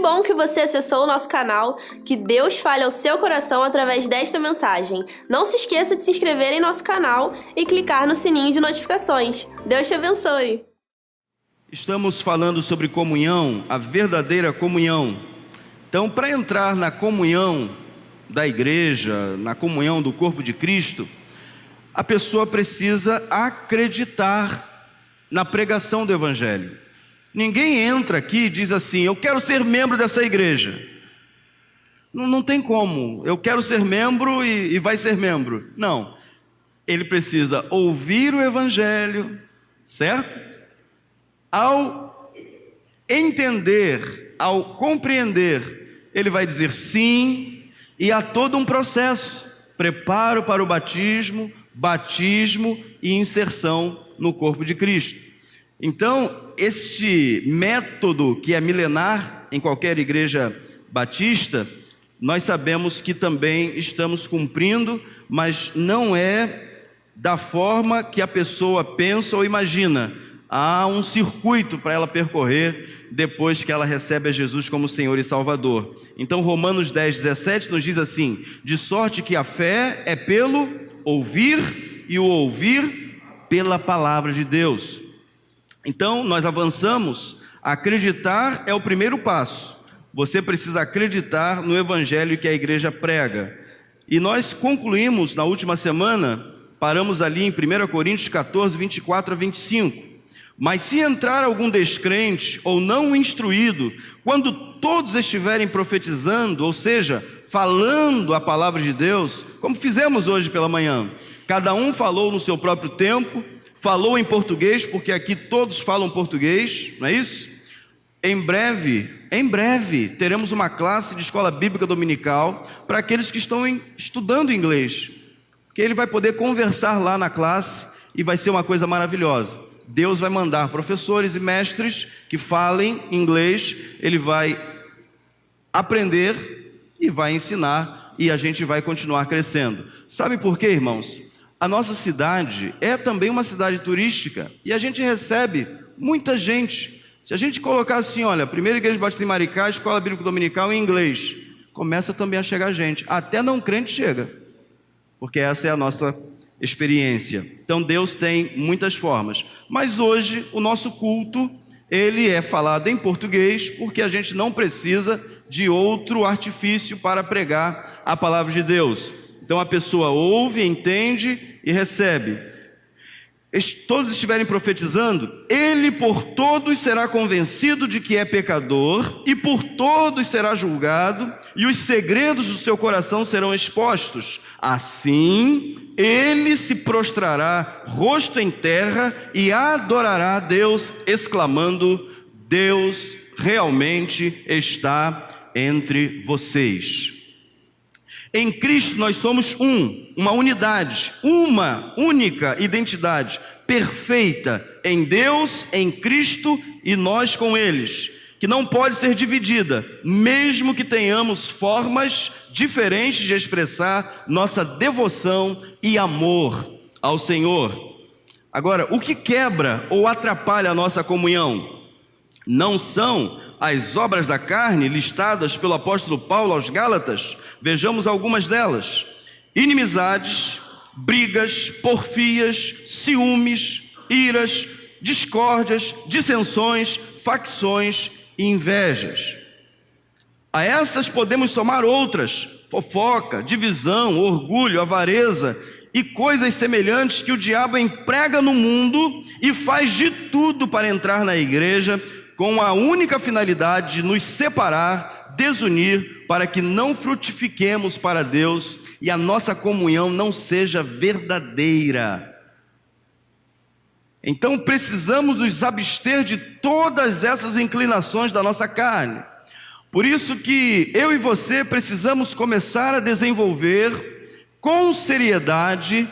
bom que você acessou o nosso canal. Que Deus fale ao seu coração através desta mensagem. Não se esqueça de se inscrever em nosso canal e clicar no sininho de notificações. Deus te abençoe. Estamos falando sobre comunhão, a verdadeira comunhão. Então, para entrar na comunhão da igreja, na comunhão do corpo de Cristo, a pessoa precisa acreditar na pregação do Evangelho. Ninguém entra aqui e diz assim: eu quero ser membro dessa igreja. Não tem como, eu quero ser membro e vai ser membro. Não, ele precisa ouvir o Evangelho, certo? Ao entender, ao compreender, ele vai dizer sim, e há todo um processo: preparo para o batismo, batismo e inserção no corpo de Cristo. Então, este método que é milenar em qualquer igreja batista, nós sabemos que também estamos cumprindo, mas não é da forma que a pessoa pensa ou imagina. Há um circuito para ela percorrer depois que ela recebe a Jesus como Senhor e Salvador. Então, Romanos 10:17 nos diz assim: de sorte que a fé é pelo ouvir e o ouvir pela palavra de Deus. Então, nós avançamos. Acreditar é o primeiro passo. Você precisa acreditar no Evangelho que a igreja prega. E nós concluímos na última semana, paramos ali em 1 Coríntios 14, 24 a 25. Mas se entrar algum descrente ou não instruído, quando todos estiverem profetizando, ou seja, falando a palavra de Deus, como fizemos hoje pela manhã, cada um falou no seu próprio tempo, falou em português, porque aqui todos falam português, não é isso? Em breve, teremos uma classe de escola bíblica dominical para aqueles que estão estudando inglês, porque ele vai poder conversar lá na classe e vai ser uma coisa maravilhosa. Deus vai mandar professores e mestres que falem inglês, ele vai aprender e vai ensinar, e a gente vai continuar crescendo. Sabe por quê, irmãos? A nossa cidade é também uma cidade turística e a gente recebe muita gente. Se a gente colocar assim, olha, Primeira Igreja Batista em Maricá, Escola Bíblica Dominical em inglês, começa também a chegar gente, até não crente chega, porque essa é a nossa experiência. Então Deus tem muitas formas, mas hoje o nosso culto, ele é falado em português, porque a gente não precisa de outro artifício para pregar a palavra de Deus. Então a pessoa ouve, entende e recebe. Todos estiverem profetizando, ele por todos será convencido de que é pecador, e por todos será julgado, e os segredos do seu coração serão expostos. Assim, ele se prostrará rosto em terra e adorará a Deus, exclamando: Deus realmente está entre vocês. Em Cristo nós somos uma unidade, uma única identidade, perfeita em Deus, em Cristo e nós com eles, que não pode ser dividida, mesmo que tenhamos formas diferentes de expressar nossa devoção e amor ao Senhor. Agora, o que quebra ou atrapalha a nossa comunhão? Não são as obras da carne listadas pelo apóstolo Paulo aos Gálatas. Vejamos algumas delas: inimizades, brigas, porfias, ciúmes, iras, discórdias, dissensões, facções e invejas. A essas podemos somar outras: fofoca, divisão, orgulho, avareza e coisas semelhantes que o diabo emprega no mundo e faz de tudo para entrar na igreja com a única finalidade de nos separar, desunir, para que não frutifiquemos para Deus e a nossa comunhão não seja verdadeira. Então precisamos nos abster de todas essas inclinações da nossa carne. Por isso que eu e você precisamos começar a desenvolver com seriedade,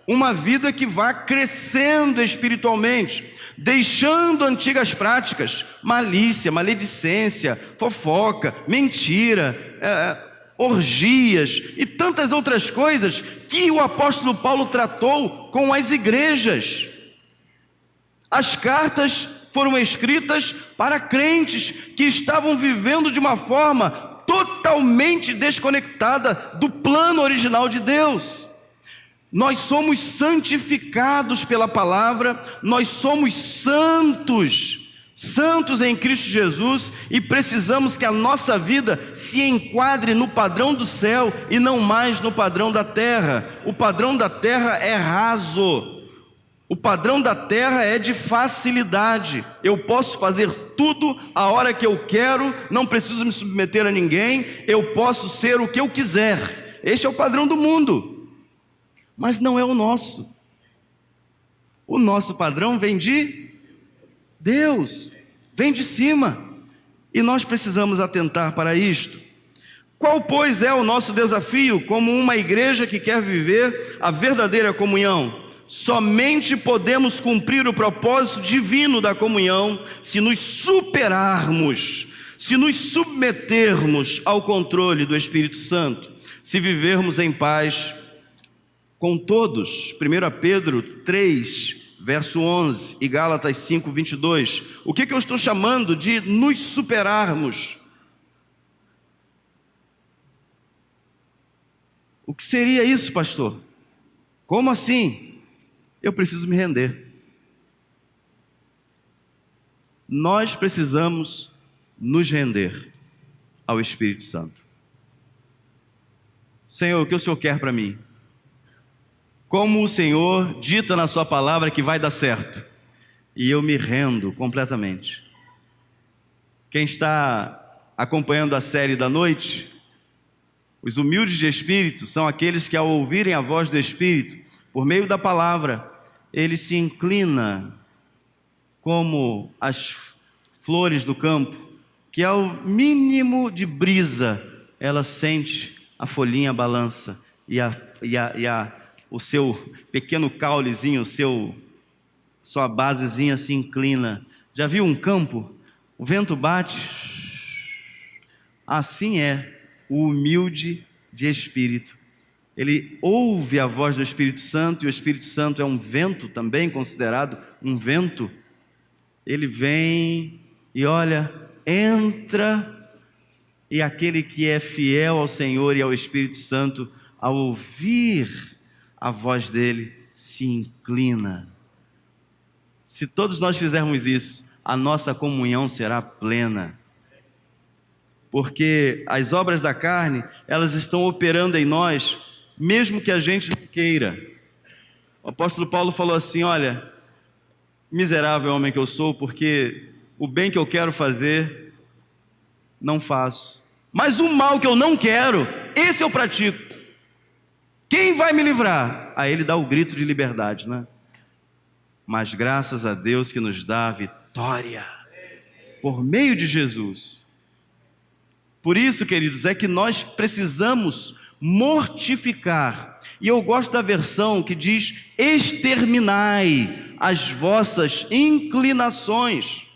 uma vida que vá crescendo espiritualmente, deixando antigas práticas, malícia, maledicência, fofoca, mentira, orgias e tantas outras coisas que o apóstolo Paulo tratou com as igrejas. As cartas foram escritas para crentes que estavam vivendo de uma forma totalmente desconectada do plano original de Deus. Nós somos santificados pela palavra, nós somos santos em Cristo Jesus, e precisamos que a nossa vida se enquadre no padrão do céu e não mais no padrão da terra. O padrão da terra é raso, o padrão da terra é de facilidade. Eu posso fazer tudo a hora que eu quero, não preciso me submeter a ninguém, eu posso ser o que eu quiser. Este é o padrão do mundo, mas não é o nosso. O nosso padrão vem de Deus, vem de cima, e nós precisamos atentar para isto. Qual, pois, é o nosso desafio como uma igreja que quer viver a verdadeira comunhão? Somente podemos cumprir o propósito divino da comunhão se nos superarmos, se nos submetermos ao controle do Espírito Santo, se vivermos em paz com todos. 1 Pedro 3, verso 11 e Gálatas 5, 22. O que eu estou chamando de nos superarmos? O que seria isso, pastor? Como assim? Eu preciso me render. Nós precisamos nos render ao Espírito Santo. Senhor, o que o Senhor quer para mim? Como o Senhor dita na sua palavra que vai dar certo, e eu me rendo completamente. Quem está acompanhando a série da noite, os humildes de espírito são aqueles que, ao ouvirem a voz do Espírito, por meio da palavra, ele se inclina como as flores do campo, que ao mínimo de brisa, ela sente a folhinha balança, e o seu pequeno caulezinho, sua basezinha se inclina. Já viu um campo? O vento bate. Assim é o humilde de espírito. Ele ouve a voz do Espírito Santo, e o Espírito Santo é um vento também, considerado um vento. Ele vem e olha, entra, e aquele que é fiel ao Senhor e ao Espírito Santo, ao ouvir a voz dele, se inclina. Se todos nós fizermos isso, a nossa comunhão será plena. Porque as obras da carne, elas estão operando em nós, mesmo que a gente não queira. O apóstolo Paulo falou assim: olha, miserável homem que eu sou, porque o bem que eu quero fazer, não faço. Mas o mal que eu não quero, esse eu pratico. Quem vai me livrar? Aí ele dá o grito de liberdade, né? Mas graças a Deus que nos dá a vitória, por meio de Jesus. Por isso, queridos, é que nós precisamos mortificar. E eu gosto da versão que diz: exterminai as vossas inclinações.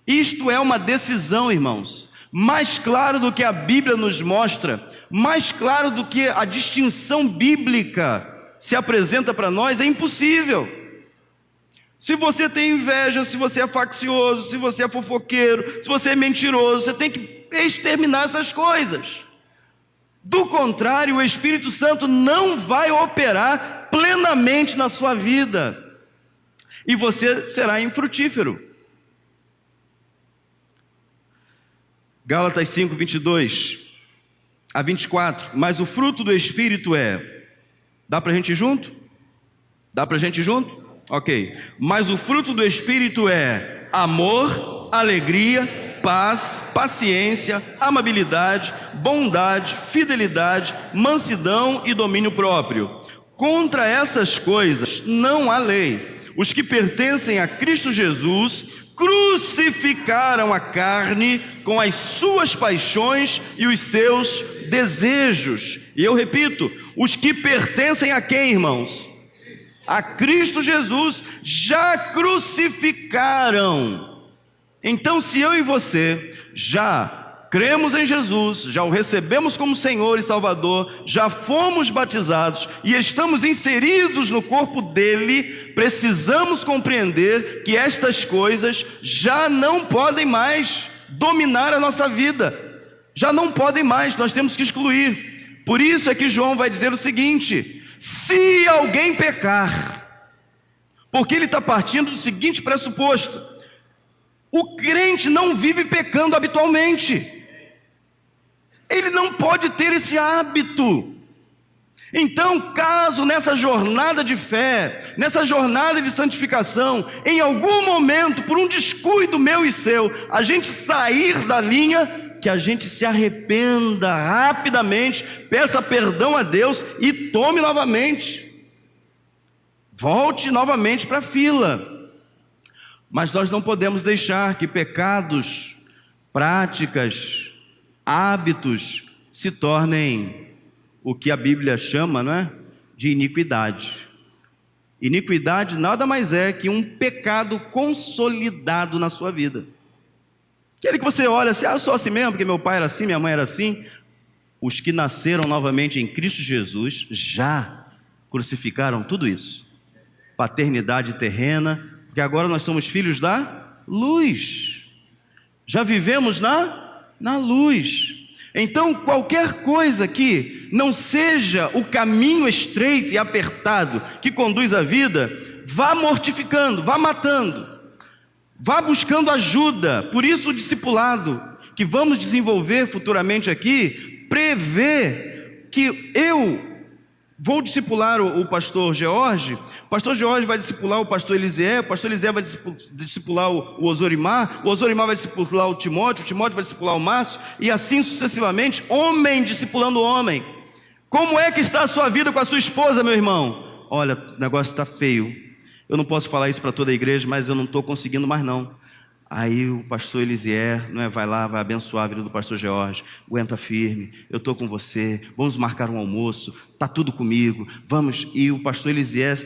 Isto é uma decisão, irmãos. Mais claro do que a Bíblia nos mostra, mais claro do que a distinção bíblica se apresenta para nós, é impossível. Se você tem inveja, se você é faccioso, se você é fofoqueiro, se você é mentiroso, você tem que exterminar essas coisas. Do contrário, o Espírito Santo não vai operar plenamente na sua vida, e você será infrutífero. Gálatas 5, 22 a 24. Mas o fruto do Espírito é... Dá para a gente ir junto? Dá para a gente ir junto? Ok. Mas o fruto do Espírito é amor, alegria, paz, paciência, amabilidade, bondade, fidelidade, mansidão e domínio próprio. Contra essas coisas não há lei. Os que pertencem a Cristo Jesus crucificaram a carne com as suas paixões e os seus desejos. E eu repito, os que pertencem a quem, irmãos? A Cristo Jesus, já crucificaram. Então, se eu e você já cremos em Jesus, já o recebemos como Senhor e Salvador, já fomos batizados e estamos inseridos no corpo dele, precisamos compreender que estas coisas já não podem mais dominar a nossa vida, já não podem mais, nós temos que excluir. Por isso é que João vai dizer o seguinte: se alguém pecar, porque ele está partindo do seguinte pressuposto: o crente não vive pecando habitualmente, ele não pode ter esse hábito. Então, caso nessa jornada de fé, nessa jornada de santificação, em algum momento, por um descuido meu e seu, a gente sair da linha, que a gente se arrependa rapidamente, peça perdão a Deus e tome novamente, volte novamente para a fila. Mas nós não podemos deixar que pecados, práticas, hábitos se tornem o que a Bíblia chama, né, de iniquidade. Iniquidade nada mais é que um pecado consolidado na sua vida. Aquele que você olha assim: eu sou assim mesmo, porque meu pai era assim, minha mãe era assim. Os que nasceram novamente em Cristo Jesus já crucificaram tudo isso. Paternidade terrena, porque agora nós somos filhos da luz. Já vivemos na luz. Então, qualquer coisa que não seja o caminho estreito e apertado que conduz à vida, vá mortificando, vá matando, vá buscando ajuda. Por isso o discipulado que vamos desenvolver futuramente aqui prevê que eu vou discipular o pastor George vai discipular o pastor Elisié, o pastor Elisié vai discipular o Ozorimar vai discipular o Timóteo vai discipular o Márcio, e assim sucessivamente, homem discipulando homem. Como é que está a sua vida com a sua esposa, meu irmão? Olha, o negócio está feio, eu não posso falar isso para toda a igreja, mas eu não estou conseguindo mais não. Aí o pastor Elisié, vai lá, vai abençoar a vida do pastor George. Aguenta firme, eu estou com você, vamos marcar um almoço, está tudo comigo, vamos. E o pastor Elisié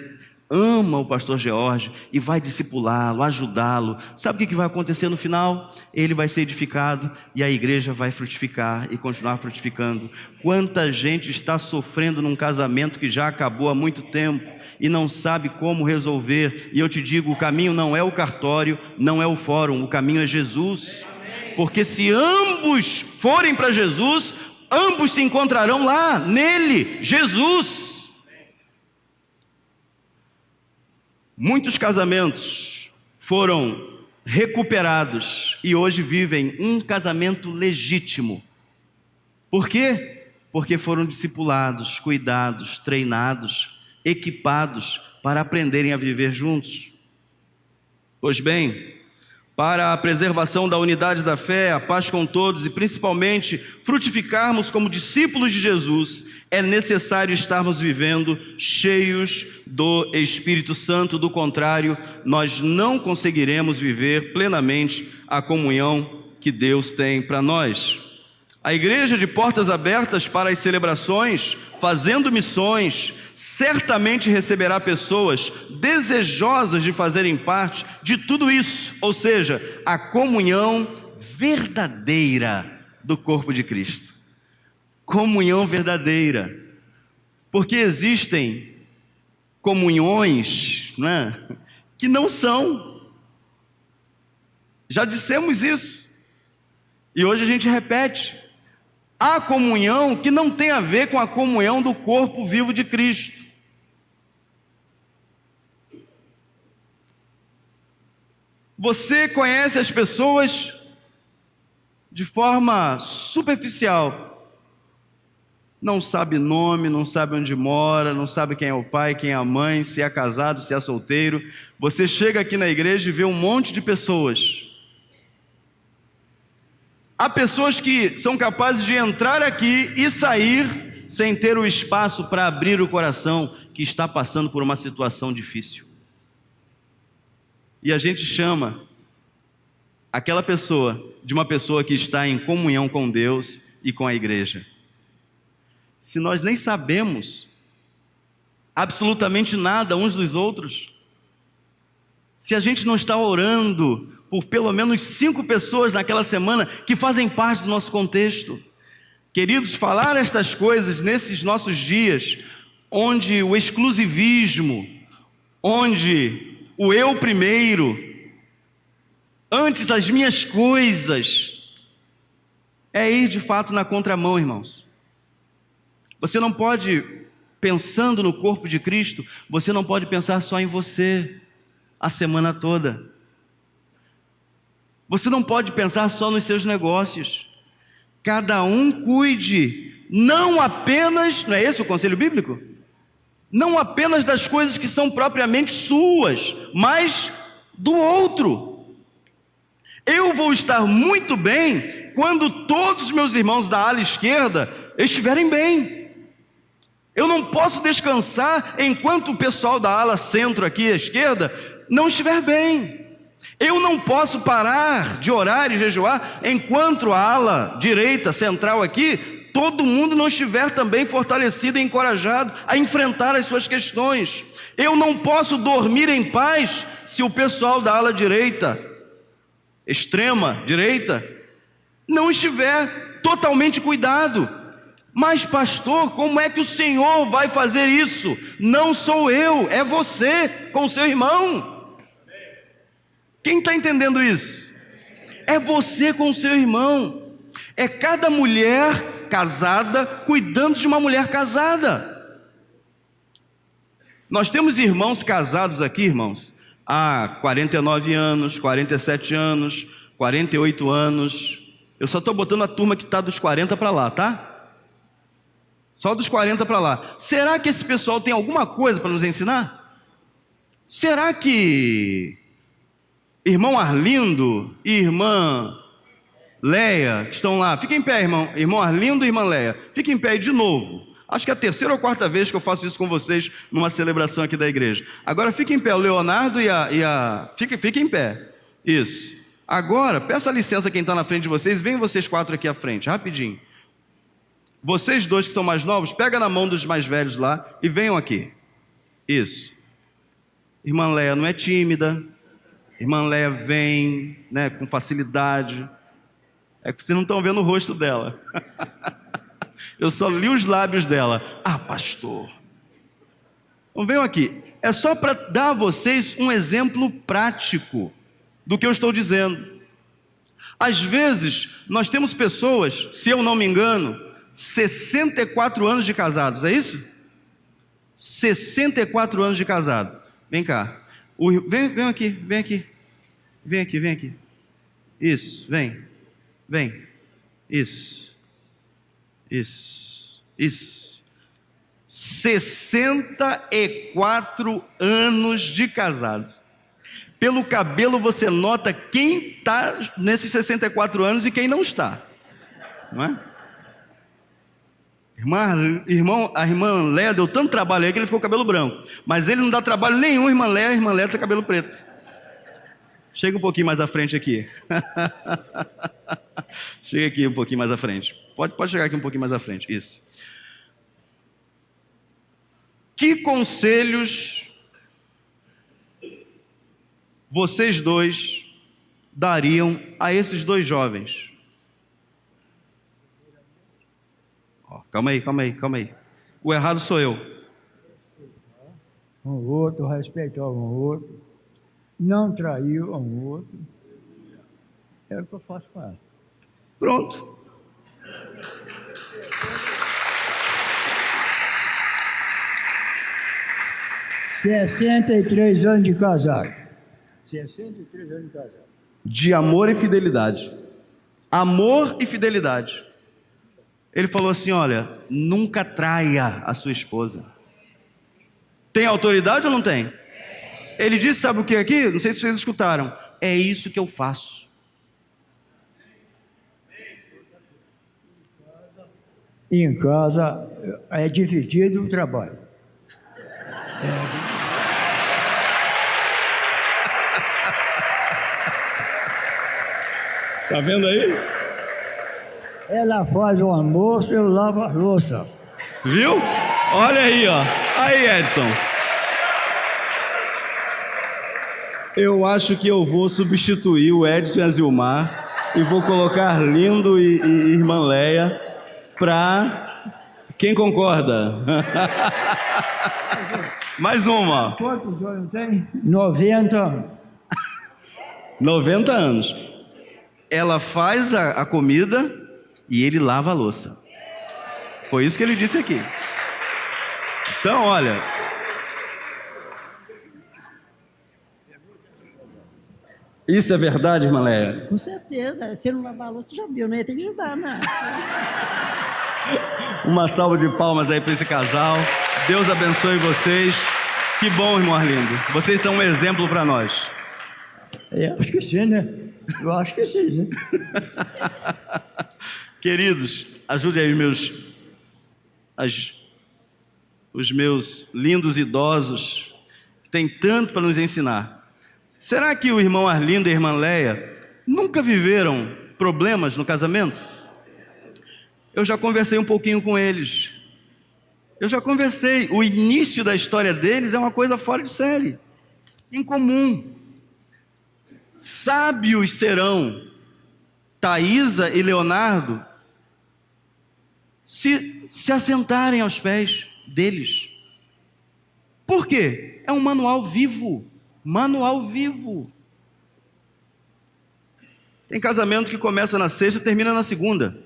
ama o pastor George e vai discipulá-lo, ajudá-lo. Sabe o que vai acontecer no final? Ele vai ser edificado e a igreja vai frutificar e continuar frutificando. Quanta gente está sofrendo num casamento que já acabou há muito tempo e não sabe como resolver. E eu te digo, o caminho não é o cartório, não é o fórum, o caminho é Jesus. Porque se ambos forem para Jesus, ambos se encontrarão lá, nele, Jesus. Muitos casamentos foram recuperados e hoje vivem um casamento legítimo. Por quê? Porque foram discipulados, cuidados, treinados, equipados para aprenderem a viver juntos. Pois bem, para a preservação da unidade da fé, a paz com todos e principalmente frutificarmos como discípulos de Jesus, é necessário estarmos vivendo cheios do Espírito Santo. Do contrário, nós não conseguiremos viver plenamente a comunhão que Deus tem para nós. A igreja de portas abertas para as celebrações, fazendo missões, certamente receberá pessoas desejosas de fazerem parte de tudo isso, ou seja, a comunhão verdadeira do corpo de Cristo. Comunhão verdadeira, porque existem comunhões, que não são. Já dissemos isso e hoje a gente repete. Há comunhão que não tem a ver com a comunhão do corpo vivo de Cristo. Você conhece as pessoas de forma superficial. Não sabe nome, não sabe onde mora, não sabe quem é o pai, quem é a mãe, se é casado, se é solteiro. Você chega aqui na igreja e vê um monte de pessoas. Há pessoas que são capazes de entrar aqui e sair sem ter o espaço para abrir o coração, que está passando por uma situação difícil. E a gente chama aquela pessoa de uma pessoa que está em comunhão com Deus e com a igreja. Se nós nem sabemos absolutamente nada uns dos outros, se a gente não está orando por pelo menos 5 pessoas naquela semana que fazem parte do nosso contexto. Queridos, falar estas coisas nesses nossos dias, onde o exclusivismo, onde o eu primeiro, antes as minhas coisas, é ir de fato na contramão, irmãos. Você não pode, pensando no corpo de Cristo, você não pode pensar só em você a semana toda. Você não pode pensar só nos seus negócios. Cada um cuide, não apenas, não é esse o conselho bíblico? Não apenas das coisas que são propriamente suas, mas do outro. Eu vou estar muito bem quando todos os meus irmãos da ala esquerda estiverem bem. Eu não posso descansar enquanto o pessoal da ala centro aqui à esquerda não estiver bem. Eu não posso parar de orar e jejuar enquanto a ala direita central aqui, todo mundo não estiver também fortalecido e encorajado a enfrentar as suas questões. Eu não posso dormir em paz se o pessoal da ala direita, extrema direita, não estiver totalmente cuidado. Mas pastor, como é que o Senhor vai fazer isso? Não sou eu, é você com seu irmão. Quem está entendendo isso? É você com o seu irmão. É cada mulher casada cuidando de uma mulher casada. Nós temos irmãos casados aqui, irmãos, há 49 anos, 47 anos, 48 anos. Eu só estou botando a turma que está dos 40 para lá, tá? Só dos 40 para lá. Será que esse pessoal tem alguma coisa para nos ensinar? Será que irmão Arlindo e irmã Leia, que estão lá, fiquem em pé, irmão Arlindo e irmã Leia, fiquem em pé de novo. Acho que é a 3ª ou 4ª vez que eu faço isso com vocês numa celebração aqui da igreja. Agora fiquem em pé, o Leonardo e a... Fiquem em pé. Isso. Agora, peça licença quem está na frente de vocês, venham vocês 4 aqui à frente, rapidinho. Vocês 2 que são mais novos, pega na mão dos mais velhos lá e venham aqui. Isso. Irmã Leia não é tímida. Irmã Leia vem, né, com facilidade. É que vocês não estão vendo o rosto dela. Eu só li os lábios dela. Ah, pastor. Então venham aqui. É só para dar a vocês um exemplo prático do que eu estou dizendo. Às vezes, nós temos pessoas, se eu não me engano, 64 anos de casados, é isso? 64 anos de casado. Vem cá. Vem aqui, vem aqui. Vem aqui, vem aqui. Isso, vem. Vem. Isso. Isso. Isso. 64 anos de casados. Pelo cabelo você nota quem está nesses 64 anos e quem não está. Não é? A irmã Léa deu tanto trabalho aí que ele ficou com cabelo branco. Mas ele não dá trabalho nenhum, a irmã Léa tem cabelo preto. Chega um pouquinho mais à frente aqui. Chega aqui um pouquinho mais à frente. Pode chegar aqui um pouquinho mais à frente. Isso. Que conselhos vocês 2 dariam a esses 2 jovens? Calma aí. O errado sou eu. Um outro, respeitar um outro, não trair um outro. É o que eu faço com ela. Pronto. $63 anos de casado. 63 anos de casado. De amor e fidelidade. Amor e fidelidade. Ele falou assim, olha, nunca traia a sua esposa. Tem autoridade ou não tem? Ele disse, sabe o que aqui? Não sei se vocês escutaram. É isso que eu faço. Em casa é dividido o trabalho. Tá vendo aí? Ela faz o almoço, eu lavo a louça. Viu? Olha aí, ó. Aí, Edson. Eu acho que eu vou substituir o Edson e a Zilmar e vou colocar Lindo e Irmã Leia para... Quem concorda? Mais uma. Quantos anos tem? 90 anos. 90 anos. Ela faz a comida e ele lava a louça. Foi isso que ele disse aqui. Então, olha... Isso é verdade, irmã Leia? Com certeza. Se não lavar a louça, já viu, não ia ter que ajudar, né? Uma salva de palmas aí para esse casal. Deus abençoe vocês. Que bom, irmão Arlindo. Vocês são um exemplo para nós. Eu acho que sim, né? Eu acho que sim, né? Queridos, ajude aí os meus lindos idosos, que têm tanto para nos ensinar. Será que o irmão Arlindo e a irmã Leia nunca viveram problemas no casamento? Eu já conversei um pouquinho com eles. Eu já conversei. O início da história deles é uma coisa fora de série, incomum. Sábios serão Thaisa e Leonardo se assentarem aos pés deles. Por quê? É um manual vivo. Manual vivo. Tem casamento que começa na sexta e termina na segunda.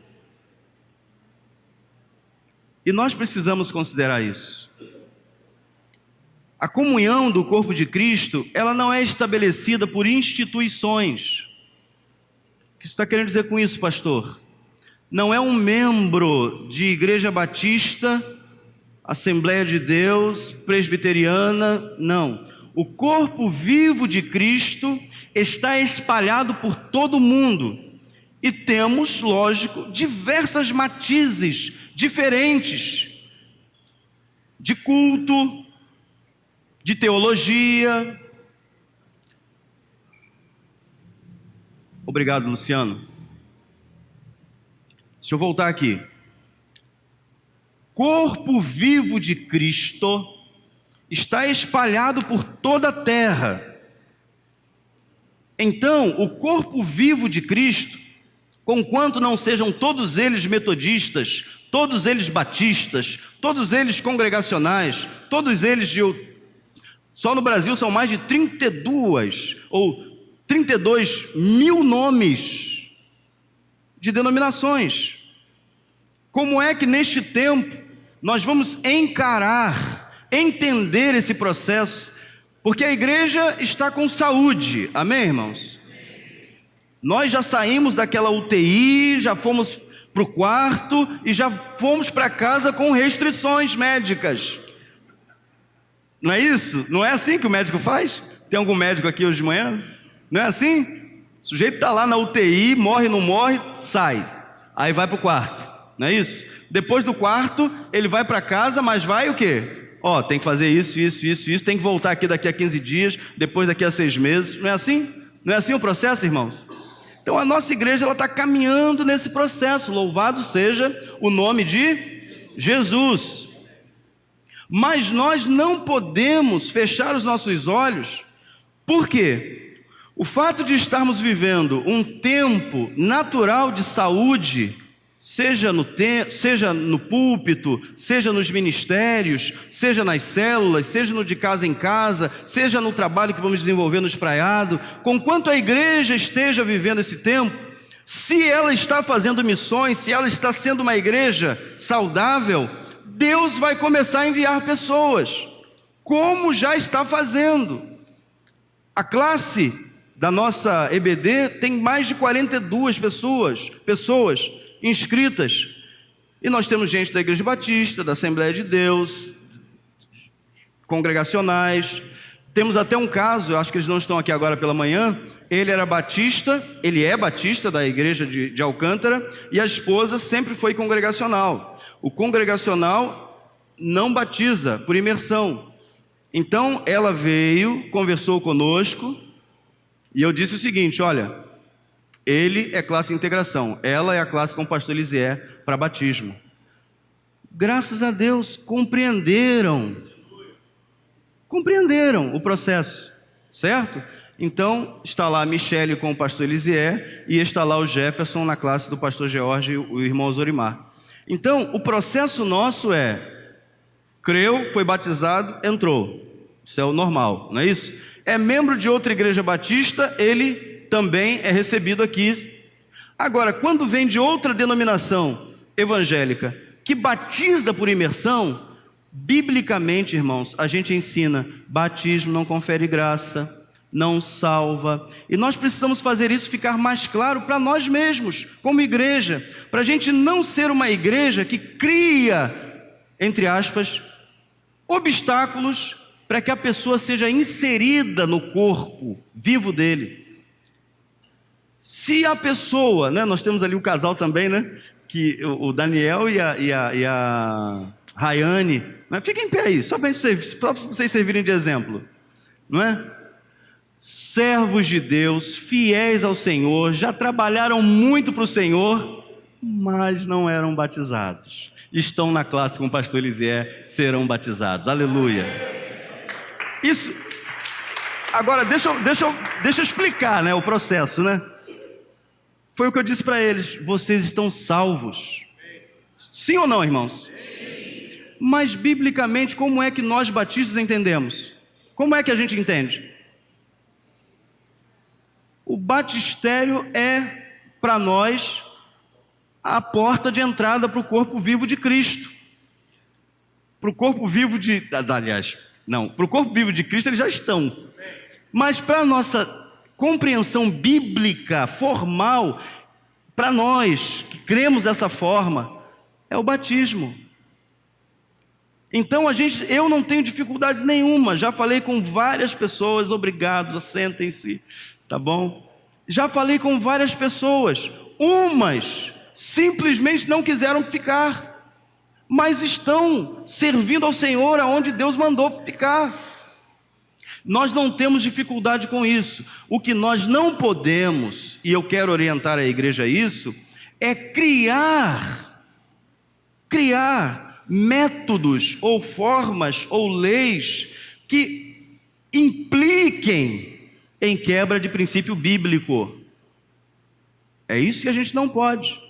E nós precisamos considerar isso. A comunhão do corpo de Cristo, ela não é estabelecida por instituições. O que você está querendo dizer com isso, pastor? Não é um membro de igreja batista, Assembleia de Deus, presbiteriana, não. O corpo vivo de Cristo está espalhado por todo o mundo. E temos, lógico, diversas matizes diferentes de culto, de teologia. Obrigado, Luciano. Deixa eu voltar aqui. Corpo vivo de Cristo está espalhado por toda a terra. Então, o corpo vivo de Cristo, conquanto não sejam todos eles metodistas, todos eles batistas, todos eles congregacionais, todos eles só no Brasil são mais de 32 mil nomes de denominações. Como é que neste tempo nós vamos entender esse processo? Porque a igreja está com saúde, amém, irmãos? Nós já saímos daquela UTI, já fomos para o quarto e já fomos para casa com restrições médicas. Não é isso? Não é assim que o médico faz? Tem algum médico aqui hoje de manhã? Não é assim? O sujeito está lá na UTI, morre, não morre, sai. Aí vai para o quarto, não é isso? Depois do quarto, ele vai para casa, mas vai o quê? Tem que fazer isso, tem que voltar aqui daqui a 15 dias, depois daqui a 6 meses. Não é assim? Não é assim o processo, irmãos? Então a nossa igreja está caminhando nesse processo. Louvado seja o nome de Jesus. Mas nós não podemos fechar os nossos olhos. Por quê? O fato de estarmos vivendo um tempo natural de saúde, seja no púlpito, seja nos ministérios, seja nas células, seja no de casa em casa, seja no trabalho que vamos desenvolver no espraiado, conquanto a igreja esteja vivendo esse tempo, se ela está fazendo missões, se ela está sendo uma igreja saudável, Deus vai começar a enviar pessoas, como já está fazendo. A classe da nossa EBD tem mais de 42 pessoas inscritas, e nós temos gente da Igreja Batista, da Assembleia de Deus, congregacionais. Temos até um caso, eu acho que eles não estão aqui agora pela manhã. Ele é batista da igreja de Alcântara, e a esposa sempre foi congregacional. O congregacional não batiza por imersão. Então ela veio, conversou conosco, e eu disse o seguinte: olha, ele é classe integração, ela é a classe com o pastor Elisier para batismo. Graças a Deus, compreenderam o processo, certo? Então, está lá a Michele com o pastor Elisier e está lá o Jefferson na classe do pastor George e o irmão Zorimar. Então, o processo nosso é: creu, foi batizado, entrou. Isso é o normal, não é isso? É membro de outra igreja batista, ele também é recebido aqui. Agora, quando vem de outra denominação evangélica que batiza por imersão, biblicamente, irmãos, a gente ensina: batismo não confere graça, não salva. E nós precisamos fazer isso ficar mais claro para nós mesmos, como igreja, para a gente não ser uma igreja que cria, entre aspas, obstáculos para que a pessoa seja inserida no corpo vivo dele. Se a pessoa, né, nós temos ali o casal também, né, que o Daniel e a Rayane, né, fiquem em pé aí, só para vocês servirem de exemplo, não é? Servos de Deus, fiéis ao Senhor, já trabalharam muito para o Senhor, mas não eram batizados. Estão na classe com o pastor Elisier, serão batizados. Aleluia. Isso. Agora, deixa eu explicar, né, o processo, né? Foi o que eu disse para eles: vocês estão salvos. Sim ou não, irmãos? Sim. Mas, biblicamente, como é que nós batistas entendemos? Como é que a gente entende? O batistério é, para nós, a porta de entrada para o corpo vivo de Cristo. Para o corpo vivo de... Aliás, não, para o corpo vivo de Cristo eles já estão. Mas para a nossa compreensão bíblica, formal, para nós que cremos dessa forma, é o batismo. Então eu não tenho dificuldade nenhuma, já falei com várias pessoas, obrigado, sentem-se, tá bom? Já falei com várias pessoas, umas simplesmente não quiseram ficar, mas estão servindo ao Senhor aonde Deus mandou ficar. Nós não temos dificuldade com isso. O que nós não podemos, e eu quero orientar a igreja a isso, é criar métodos ou formas ou leis que impliquem em quebra de princípio bíblico. É isso que a gente não pode.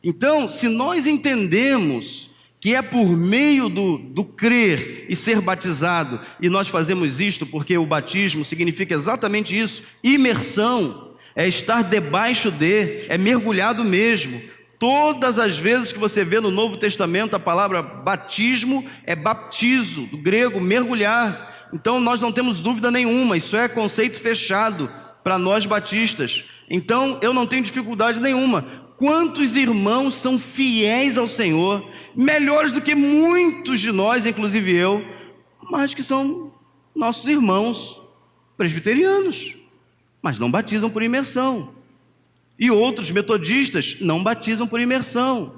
Então, se nós entendemos que é por meio do crer e ser batizado, e nós fazemos isto porque o batismo significa exatamente isso, imersão, é estar debaixo é mergulhado mesmo. Todas as vezes que você vê no Novo Testamento a palavra batismo é baptizo, do grego mergulhar. Então nós não temos dúvida nenhuma, isso é conceito fechado para nós batistas. Então eu não tenho dificuldade nenhuma. Quantos irmãos são fiéis ao Senhor, melhores do que muitos de nós, inclusive eu, mas que são nossos irmãos presbiterianos, mas não batizam por imersão. E outros metodistas não batizam por imersão.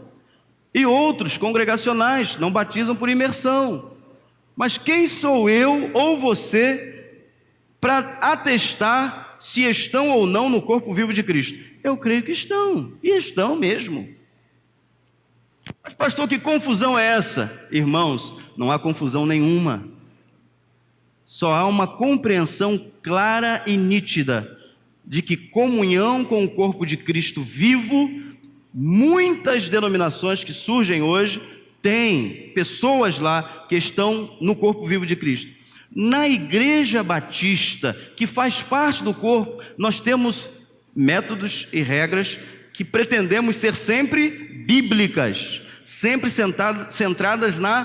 E outros congregacionais não batizam por imersão. Mas quem sou eu ou você para atestar se estão ou não no corpo vivo de Cristo? Eu creio que estão, e estão mesmo. Mas pastor, que confusão é essa? Irmãos, não há confusão nenhuma. Só há uma compreensão clara e nítida de que comunhão com o corpo de Cristo vivo, muitas denominações que surgem hoje, têm pessoas lá que estão no corpo vivo de Cristo. Na igreja batista, que faz parte do corpo, nós temos métodos e regras que pretendemos ser sempre bíblicas, sempre centradas na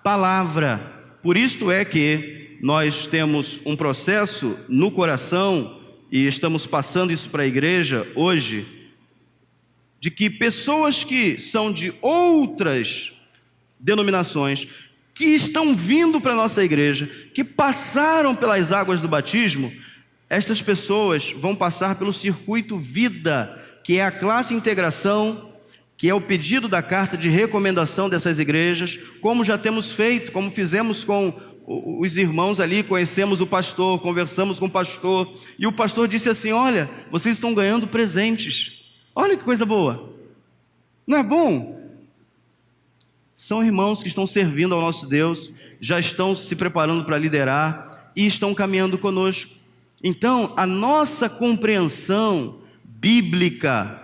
palavra. Por isto é que nós temos um processo no coração, e estamos passando isso para a igreja hoje, de que pessoas que são de outras denominações, que estão vindo para a nossa igreja, que passaram pelas águas do batismo, estas pessoas vão passar pelo circuito vida, que é a classe integração, que é o pedido da carta de recomendação dessas igrejas, como já temos feito, como fizemos com os irmãos ali, conhecemos o pastor, conversamos com o pastor, e o pastor disse assim: olha, vocês estão ganhando presentes, olha que coisa boa, não é bom? São irmãos que estão servindo ao nosso Deus, já estão se preparando para liderar, e estão caminhando conosco. Então, a nossa compreensão bíblica,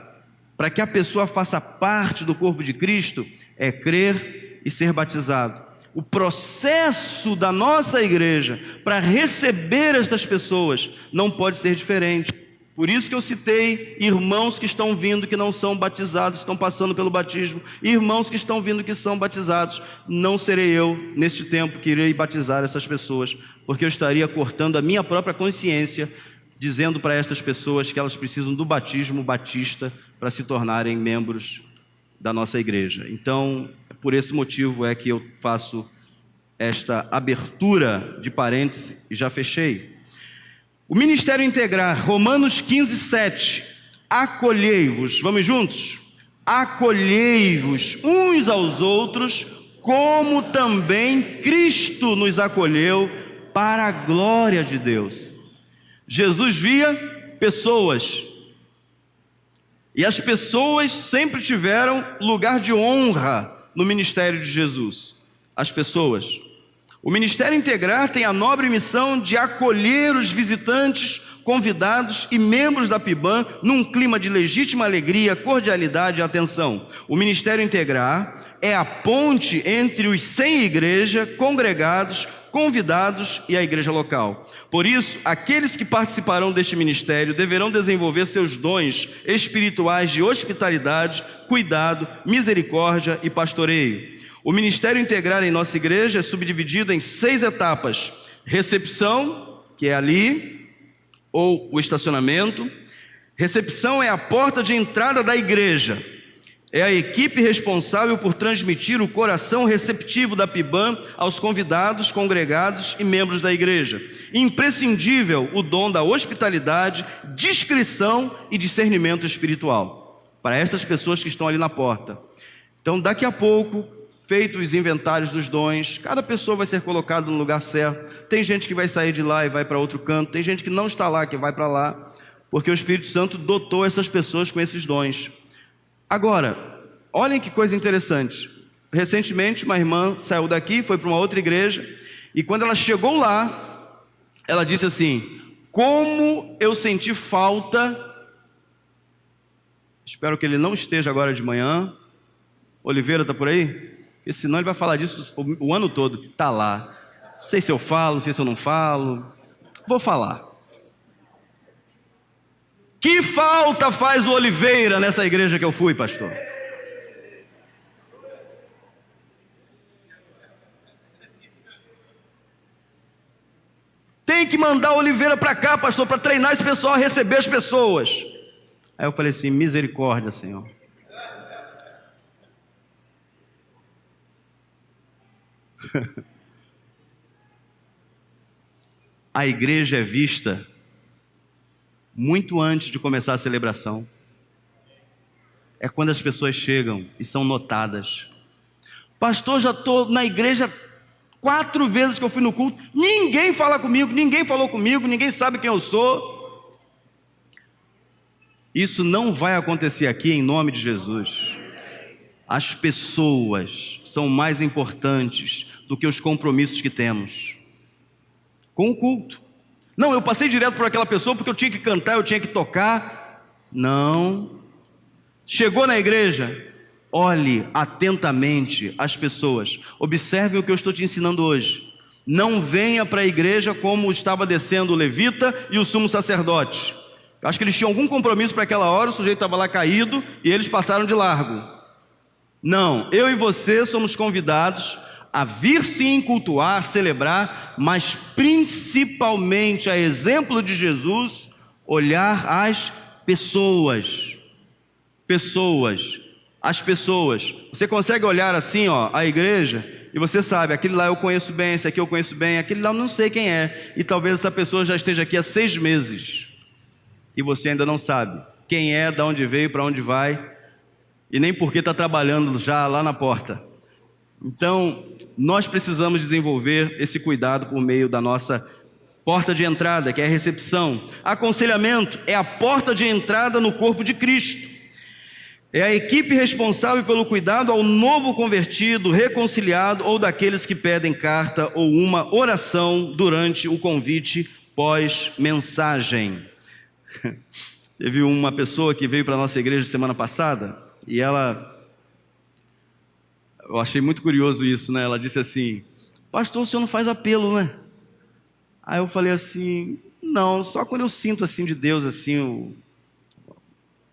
para que a pessoa faça parte do corpo de Cristo, é crer e ser batizado. O processo da nossa igreja para receber estas pessoas não pode ser diferente. Por isso que eu citei irmãos que estão vindo que não são batizados, estão passando pelo batismo, irmãos que estão vindo que são batizados. Não serei eu, neste tempo, que irei batizar essas pessoas, porque eu estaria cortando a minha própria consciência, dizendo para estas pessoas que elas precisam do batismo batista para se tornarem membros da nossa igreja. Então, por esse motivo é que eu faço esta abertura de parênteses e já fechei. O ministério integrar, Romanos 15:7, acolhei-vos, vamos juntos? Acolhei-vos uns aos outros, como também Cristo nos acolheu para a glória de Deus. Jesus via pessoas, e as pessoas sempre tiveram lugar de honra no ministério de Jesus. As pessoas. O ministério integrar tem a nobre missão de acolher os visitantes, convidados e membros da PIBAM num clima de legítima alegria, cordialidade e atenção. O ministério integrar é a ponte entre os sem igreja, congregados, convidados e a igreja local. Por isso, aqueles que participarão deste ministério deverão desenvolver seus dons espirituais de hospitalidade, cuidado, misericórdia e pastoreio. O ministério integrar em nossa igreja é subdividido em 6 etapas: recepção, que é ali, ou o estacionamento. Recepção é a porta de entrada da igreja. É a equipe responsável por transmitir o coração receptivo da PIBAM aos convidados, congregados e membros da igreja. Imprescindível o dom da hospitalidade, discrição e discernimento espiritual para estas pessoas que estão ali na porta. Então, daqui a pouco, feitos os inventários dos dons, cada pessoa vai ser colocada no lugar certo. Tem gente que vai sair de lá e vai para outro canto, tem gente que não está lá, que vai para lá, porque o Espírito Santo dotou essas pessoas com esses dons. Agora, olhem que coisa interessante. Recentemente, uma irmã saiu daqui, foi para uma outra igreja, e quando ela chegou lá, ela disse assim: como eu senti falta. Espero que ele não esteja agora de manhã. Oliveira está por aí? Porque senão ele vai falar disso o ano todo. Está lá. Não sei se eu falo, não sei se eu não falo. Vou falar. Que falta faz o Oliveira nessa igreja que eu fui, pastor? Tem que mandar o Oliveira para cá, pastor, para treinar esse pessoal a receber as pessoas. Aí eu falei assim: misericórdia, Senhor. A igreja é vista muito antes de começar a celebração. É quando as pessoas chegam e são notadas. Pastor, já estou na igreja 4 vezes que eu fui no culto, ninguém fala comigo, ninguém falou comigo, ninguém sabe quem eu sou. Isso não vai acontecer aqui em nome de Jesus. As pessoas são mais importantes do que os compromissos que temos com o culto. Não, eu passei direto por aquela pessoa porque eu tinha que cantar, eu tinha que tocar. Não. Chegou na igreja, olhe atentamente as pessoas. Observe o que eu estou te ensinando hoje. Não venha para a igreja como estava descendo o levita e o sumo sacerdote. Acho que eles tinham algum compromisso para aquela hora, o sujeito estava lá caído e eles passaram de largo. Não, eu e você somos convidados a vir sim cultuar, celebrar, mas principalmente, a exemplo de Jesus, olhar as pessoas. As pessoas. Você consegue olhar assim, ó, a igreja, e você sabe: aquele lá eu conheço bem, esse aqui eu conheço bem, aquele lá eu não sei quem é, e talvez essa pessoa já esteja aqui há 6 meses, e você ainda não sabe quem é, de onde veio, para onde vai, e nem porque está trabalhando já lá na porta. Então, nós precisamos desenvolver esse cuidado por meio da nossa porta de entrada, que é a recepção. Aconselhamento é a porta de entrada no corpo de Cristo. É a equipe responsável pelo cuidado ao novo convertido, reconciliado ou daqueles que pedem carta ou uma oração durante o convite pós-mensagem. Teve uma pessoa que veio para a nossa igreja semana passada e eu achei muito curioso isso, né? Ela disse assim: pastor, o senhor não faz apelo, né? Aí eu falei assim: não, só quando eu sinto assim de Deus, assim,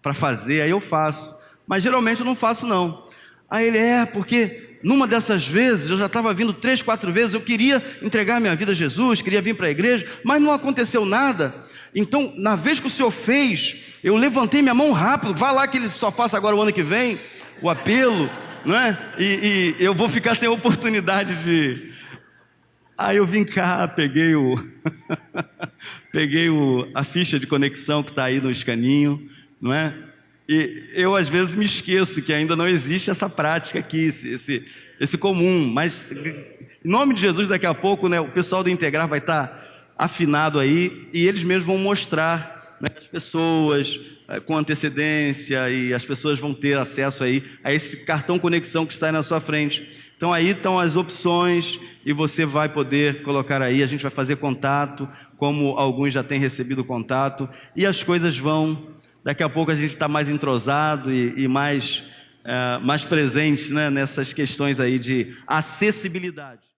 para fazer, aí eu faço. Mas geralmente eu não faço, não. Aí ele: porque numa dessas vezes, eu já estava vindo 3, 4 vezes, eu queria entregar minha vida a Jesus, queria vir para a igreja, mas não aconteceu nada. Então, na vez que o senhor fez, eu levantei minha mão rápido, vá lá que ele só faça agora o ano que vem, o apelo, não é? E eu vou ficar sem oportunidade de... Aí eu vim cá, peguei a ficha de conexão que está aí no escaninho, não é? E eu às vezes me esqueço que ainda não existe essa prática aqui, esse comum, mas em nome de Jesus, daqui a pouco, né, o pessoal do Integrar vai estar afinado aí e eles mesmos vão mostrar, né, as pessoas com antecedência, e as pessoas vão ter acesso aí a esse cartão conexão que está aí na sua frente. Então aí estão as opções e você vai poder colocar aí, a gente vai fazer contato, como alguns já têm recebido contato, e as coisas vão, daqui a pouco a gente está mais entrosado e mais presente, né, nessas questões aí de acessibilidade.